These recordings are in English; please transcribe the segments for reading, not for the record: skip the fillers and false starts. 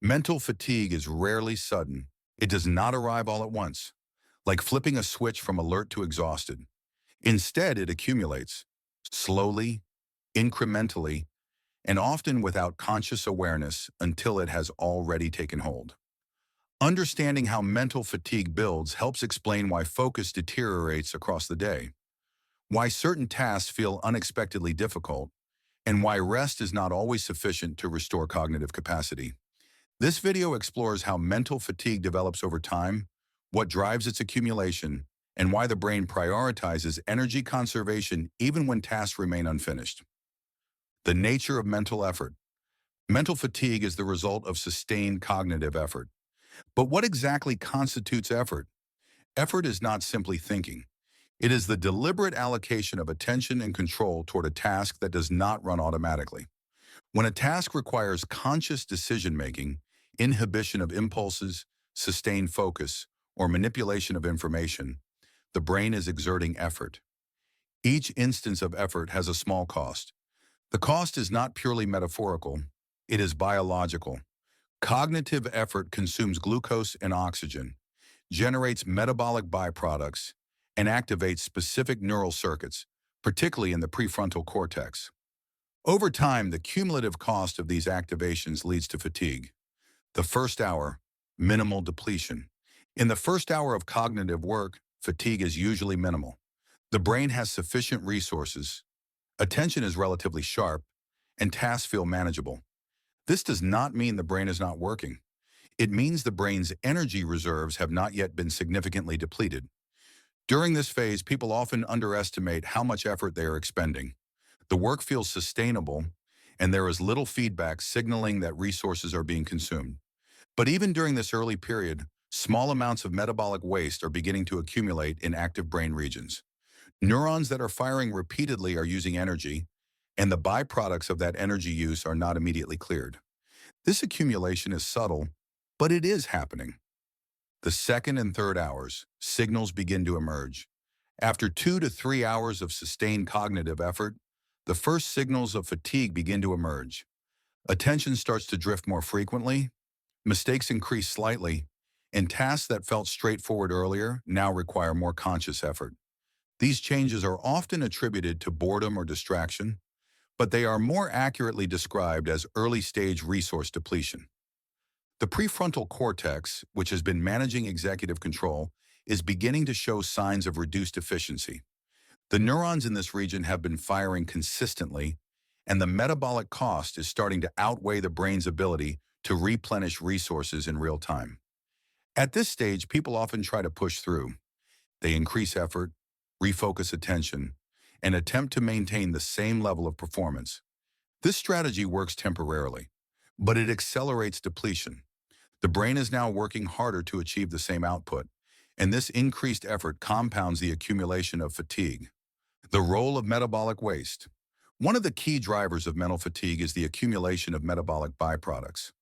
Mental fatigue is rarely sudden. It does not arrive all at once, like flipping a switch from alert to exhausted. Instead, it accumulates, slowly, incrementally, and often without conscious awareness until it has already taken hold. Understanding how mental fatigue builds helps explain why focus deteriorates across the day, why certain tasks feel unexpectedly difficult, and why rest is not always sufficient to restore cognitive capacity. This video explores how mental fatigue develops over time, what drives its accumulation, and why the brain prioritizes energy conservation even when tasks remain unfinished. The nature of mental effort. Mental fatigue is the result of sustained cognitive effort. But what exactly constitutes effort? Effort is not simply thinking. It is the deliberate allocation of attention and control toward a task that does not run automatically. When a task requires conscious decision-making, inhibition of impulses, sustained focus, or manipulation of information, the brain is exerting effort. Each instance of effort has a small cost. The cost is not purely metaphorical, it is biological. Cognitive effort consumes glucose and oxygen, generates metabolic byproducts, and activates specific neural circuits, particularly in the prefrontal cortex. Over time, the cumulative cost of these activations leads to fatigue. The first hour, minimal depletion. In the first hour of cognitive work, fatigue is usually minimal. The brain has sufficient resources, attention is relatively sharp, and tasks feel manageable. This does not mean the brain is not working. It means the brain's energy reserves have not yet been significantly depleted. During this phase, people often underestimate how much effort they are expending. The work feels sustainable, and there is little feedback signaling that resources are being consumed. But even during this early period, small amounts of metabolic waste are beginning to accumulate in active brain regions. Neurons that are firing repeatedly are using energy, and the byproducts of that energy use are not immediately cleared. This accumulation is subtle, but it is happening. The second and third hours, signals begin to emerge. After 2 to 3 hours of sustained cognitive effort, the first signals of fatigue begin to emerge. Attention starts to drift more frequently, mistakes increase slightly, and tasks that felt straightforward earlier now require more conscious effort. These changes are often attributed to boredom or distraction, but they are more accurately described as early-stage resource depletion. The prefrontal cortex, which has been managing executive control, is beginning to show signs of reduced efficiency. The neurons in this region have been firing consistently, and the metabolic cost is starting to outweigh the brain's ability to replenish resources in real time. At this stage, people often try to push through. They increase effort, refocus attention, and attempt to maintain the same level of performance. This strategy works temporarily, but it accelerates depletion. The brain is now working harder to achieve the same output, and this increased effort compounds the accumulation of fatigue. The role of metabolic waste. One of the key drivers of mental fatigue is the accumulation of metabolic byproducts.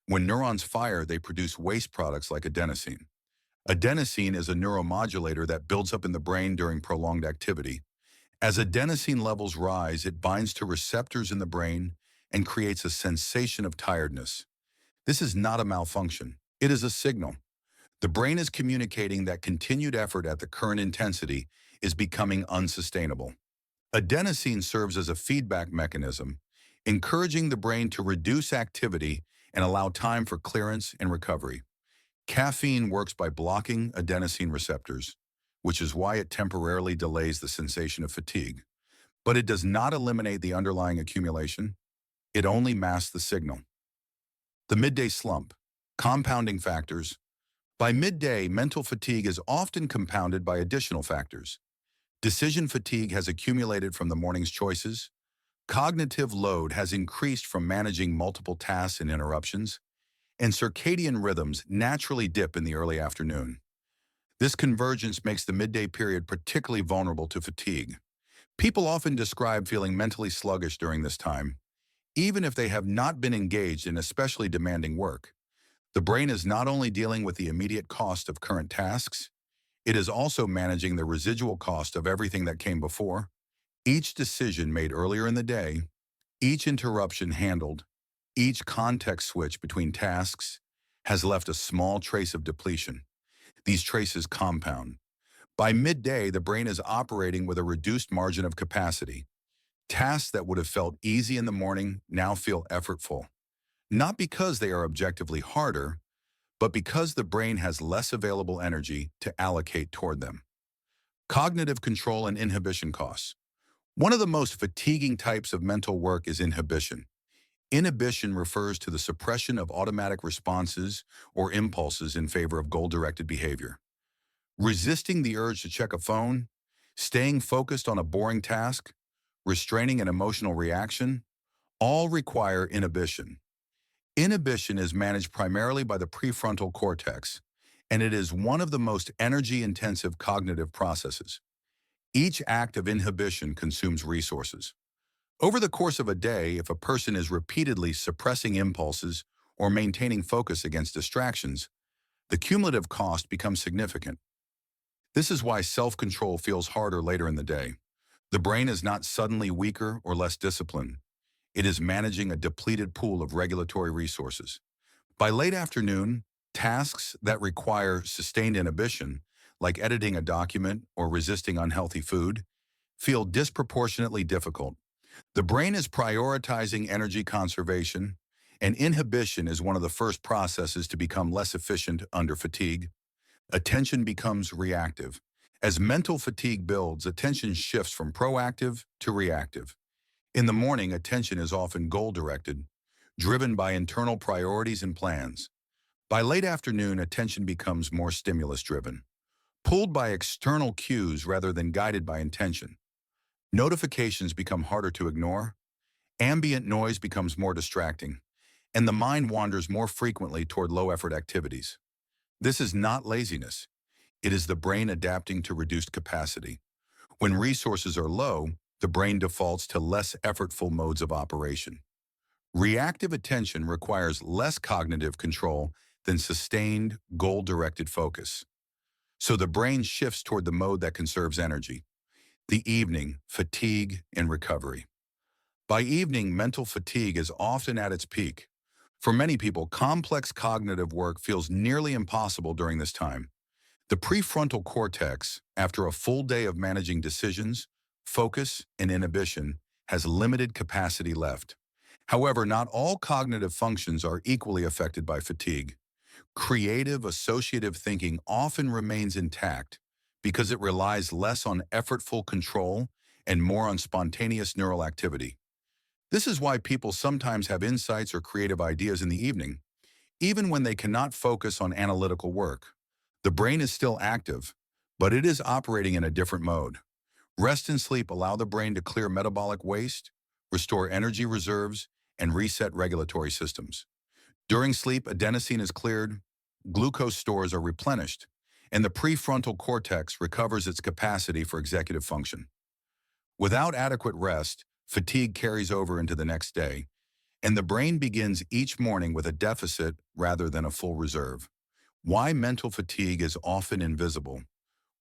When neurons fire, they produce waste products like adenosine. Adenosine is a neuromodulator that builds up in the brain during prolonged activity. As adenosine levels rise, it binds to receptors in the brain and creates a sensation of tiredness. This is not a malfunction. It is a signal. The brain is communicating that continued effort at the current intensity is becoming unsustainable. Adenosine serves as a feedback mechanism, encouraging the brain to reduce activity and allow time for clearance and recovery. Caffeine works by blocking adenosine receptors, which is why it temporarily delays the sensation of fatigue. But it does not eliminate the underlying accumulation. It only masks the signal. The midday slump. Compounding factors. By midday, mental fatigue is often compounded by additional factors. Decision fatigue has accumulated from the morning's choices. Cognitive load has increased from managing multiple tasks and interruptions. And circadian rhythms naturally dip in the early afternoon. This convergence makes the midday period particularly vulnerable to fatigue. People often describe feeling mentally sluggish during this time, even if they have not been engaged in especially demanding work. The brain is not only dealing with the immediate cost of current tasks, it is also managing the residual cost of everything that came before. Each decision made earlier in the day, each interruption handled, Each context switch between tasks has left a small trace of depletion. These traces compound. By midday, the brain is operating with a reduced margin of capacity. Tasks that would have felt easy in the morning now feel effortful, not because they are objectively harder, but because the brain has less available energy to allocate toward them. Cognitive control and inhibition costs. One of the most fatiguing types of mental work is inhibition. Inhibition refers to the suppression of automatic responses or impulses in favor of goal-directed behavior. Resisting the urge to check a phone, staying focused on a boring task, restraining an emotional reaction, all require inhibition. Inhibition is managed primarily by the prefrontal cortex, and it is one of the most energy-intensive cognitive processes. Each act of inhibition consumes resources. Over the course of a day, if a person is repeatedly suppressing impulses or maintaining focus against distractions, the cumulative cost becomes significant. This is why self-control feels harder later in the day. The brain is not suddenly weaker or less disciplined. It is managing a depleted pool of regulatory resources. By late afternoon, tasks that require sustained inhibition, like editing a document or resisting unhealthy food, feel disproportionately difficult. The brain is prioritizing energy conservation, and inhibition is one of the first processes to become less efficient under fatigue. Attention becomes reactive. As mental fatigue builds, attention shifts from proactive to reactive. In the morning, attention is often goal-directed, driven by internal priorities and plans. By late afternoon, attention becomes more stimulus-driven, pulled by external cues rather than guided by intention. Notifications become harder to ignore, ambient noise becomes more distracting, and the mind wanders more frequently toward low-effort activities. This is not laziness. It is the brain adapting to reduced capacity. When resources are low, the brain defaults to less effortful modes of operation. Reactive attention requires less cognitive control than sustained, goal-directed focus. So the brain shifts toward the mode that conserves energy. The evening, fatigue, and recovery. By evening, mental fatigue is often at its peak. For many people, complex cognitive work feels nearly impossible during this time. The prefrontal cortex, after a full day of managing decisions, focus, and inhibition, has limited capacity left. However, not all cognitive functions are equally affected by fatigue. Creative, associative thinking often remains intact because it relies less on effortful control and more on spontaneous neural activity. This is why people sometimes have insights or creative ideas in the evening, even when they cannot focus on analytical work. The brain is still active, but it is operating in a different mode. Rest and sleep allow the brain to clear metabolic waste, restore energy reserves, and reset regulatory systems. During sleep, adenosine is cleared, glucose stores are replenished, and the prefrontal cortex recovers its capacity for executive function. Without adequate rest, fatigue carries over into the next day, and the brain begins each morning with a deficit rather than a full reserve. Why mental fatigue is often invisible.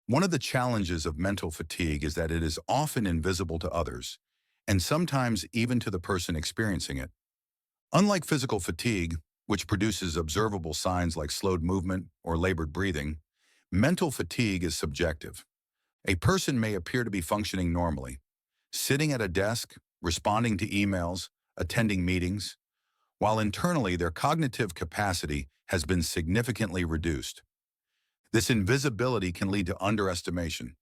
One of the challenges of mental fatigue is that it is often invisible to others, and sometimes even to the person experiencing it. Unlike physical fatigue, which produces observable signs like slowed movement or labored breathing, mental fatigue is subjective. A person may appear to be functioning normally, sitting at a desk, responding to emails, attending meetings, while internally their cognitive capacity has been significantly reduced. This invisibility can lead to underestimation.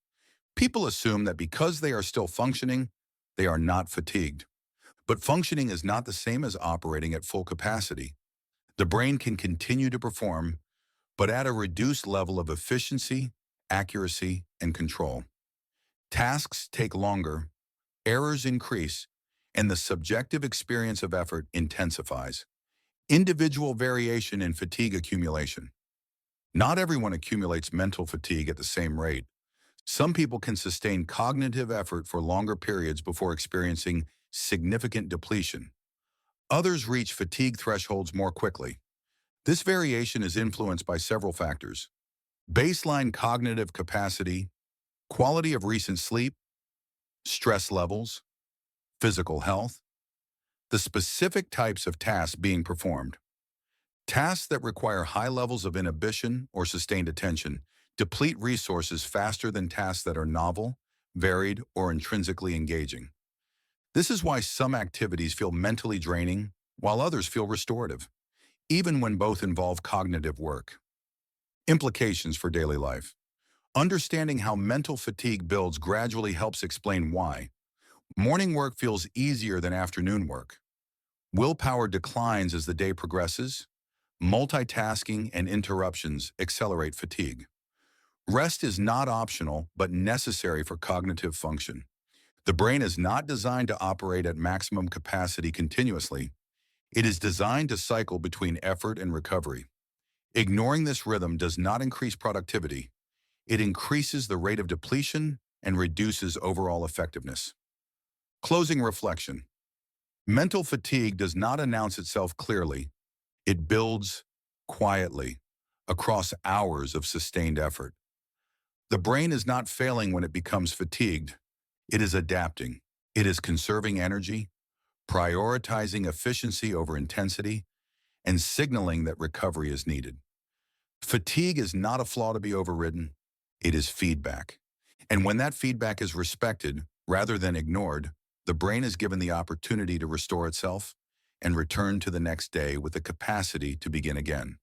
People assume that because they are still functioning, they are not fatigued. But functioning is not the same as operating at full capacity. The brain can continue to perform, but at a reduced level of efficiency, accuracy, and control. Tasks take longer, errors increase, and the subjective experience of effort intensifies. Individual variation in fatigue accumulation. Not everyone accumulates mental fatigue at the same rate. Some people can sustain cognitive effort for longer periods before experiencing significant depletion. Others reach fatigue thresholds more quickly. This variation is influenced by several factors: baseline cognitive capacity, quality of recent sleep, stress levels, physical health, The specific types of tasks being performed. Tasks that require high levels of inhibition or sustained attention deplete resources faster than tasks that are novel, varied, or intrinsically engaging. This is why some activities feel mentally draining, while others feel restorative, even when both involve cognitive work. Implications for daily life. Understanding how mental fatigue builds gradually helps explain why. Morning work feels easier than afternoon work. Willpower declines as the day progresses. Multitasking and interruptions accelerate fatigue. Rest is not optional, but necessary for cognitive function. The brain is not designed to operate at maximum capacity continuously. It is designed to cycle between effort and recovery. Ignoring this rhythm does not increase productivity. It increases the rate of depletion and reduces overall effectiveness. Closing reflection. Mental fatigue does not announce itself clearly. It builds quietly across hours of sustained effort. The brain is not failing when it becomes fatigued. It is adapting. It is conserving energy, prioritizing efficiency over intensity, and signaling that recovery is needed. Fatigue is not a flaw to be overridden. It is feedback. And when that feedback is respected rather than ignored, the brain is given the opportunity to restore itself and return to the next day with the capacity to begin again.